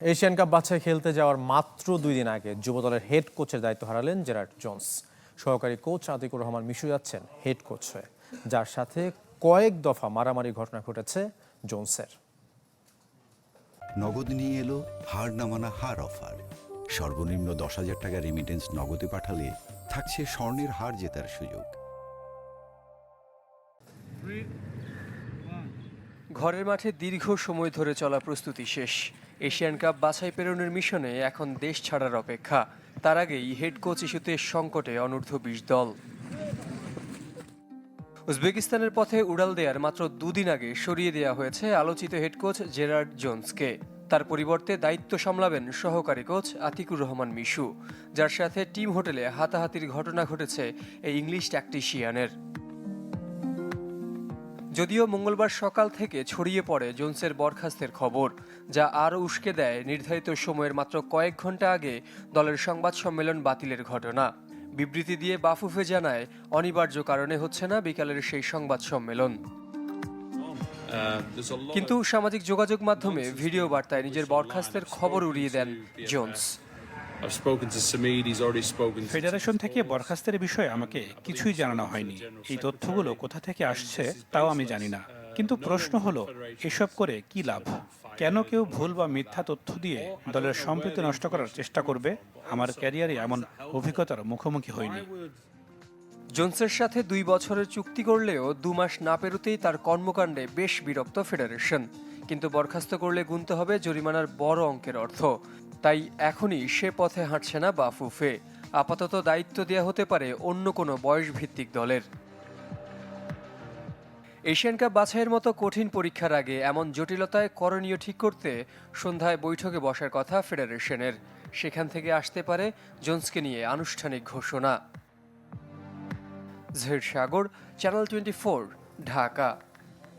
Asian cup বাছাই খেলতে যাওয়ার মাত্র 2 দিন আগে যুব দলের হেড কোচের দায়িত্ব হারালেন জেরার্ড জোন্স। সহকারী কোচ আতিকুর রহমান মিশু যাচ্ছেন হেড কোচ হয়ে, যার সাথে কয়েক দফা মারামারি ঘটনা ঘটেছে জোন্সের। নগদ নিয়ে এলো হার না মানা হার অফার। সর্বনিম্ন 10,000 টাকা রেমিটেন্স নগদে পাঠালে থাকছে স্বর্ণের হার জেতার সুযোগ। ঘরের মাঠে দীর্ঘ সময় ধরে চলা প্রস্তুতি শেষ। এশিয়ান কাপ বাছাই পেরোনোর মিশনে এখন দেশ ছাড়ার অপেক্ষা। তার আগেই হেড কোচ ইস্যুতে সংকটে অনূর্ধ্ব-20 দল। উজবেকিস্তানের পথে উড়াল দেওয়ার মাত্র 2 দিন আগে সরিয়ে দেওয়া হয়েছে আলোচিত হেড কোচ জেরার্ড জোন্সকে। তার পরিবর্তে দায়িত্ব সামলাবেন সহকারী কোচ আতিকুর রহমান মিশু, যার সাথে টিম হোটেলে হাতাহাতির ঘটনা ঘটেছে এই ইংলিশ ট্যাকটিশিয়ানের। যদিও মঙ্গলবার সকাল থেকে ছড়িয়ে পড়ে জোন্সের বরখাস্তের খবর, যা আরও উস্কে দেয় নির্ধারিত সময়ের মাত্র কয়েক ঘন্টা আগে দলের সংবাদ সম্মেলন বাতিলের ঘটনা। বিবৃতি দিয়ে বাফুফে জানায়, অনিবার্য কারণে হচ্ছে না বিকালের সেই সংবাদ সম্মেলন। কিন্তু সামাজিক যোগাযোগ মাধ্যমে ভিডিও বার্তায় নিজের বরখাস্তের খবর উড়িয়ে দেন জোন্স। ফেডারেশন থেকে বরখাস্তের বিষয়ে আমাকে কিছুই জানানো হয়নি। এই তথ্যগুলো কোথা থেকে আসছে তাও আমি জানি না। কিন্তু প্রশ্ন হলো, এসব করে কি লাভ? কেন কেউ ভুল বা মিথ্যা তথ্য দিয়ে দলের সম্প্রীতি নষ্ট করার চেষ্টা করবে? আমার ক্যারিয়ারে এমন অভিজ্ঞতার মুখোমুখি হয়নি। জোন্সের সাথে 2 বছরের চুক্তি করলেও 2 মাস না পেরোতেই তার কর্মকাণ্ডে বেশ বিরক্ত ফেডারেশন। কিন্তু বরখাস্ত করলে গুনতে হবে জরিমানার বড় অঙ্কের অর্থ। তাই এখনই সে পথে হাঁটছে না বাফুফে। আপাতত দায়িত্ব দেওয়া হতে পারে অন্য কোনো বয়সভিত্তিক দলের। এশিয়ান কাপ বাছাইয়ের মতো কঠিন পরীক্ষার আগে এমন জটিলতায় করণীয় ঠিক করতে সন্ধ্যায় বৈঠকে বসার কথা ফেডারেশনের। সেখান থেকে আসতে পারে জোন্সকে নিয়ে আনুষ্ঠানিক ঘোষণা। জহির সাগর, চ্যানেল 24, ঢাকা।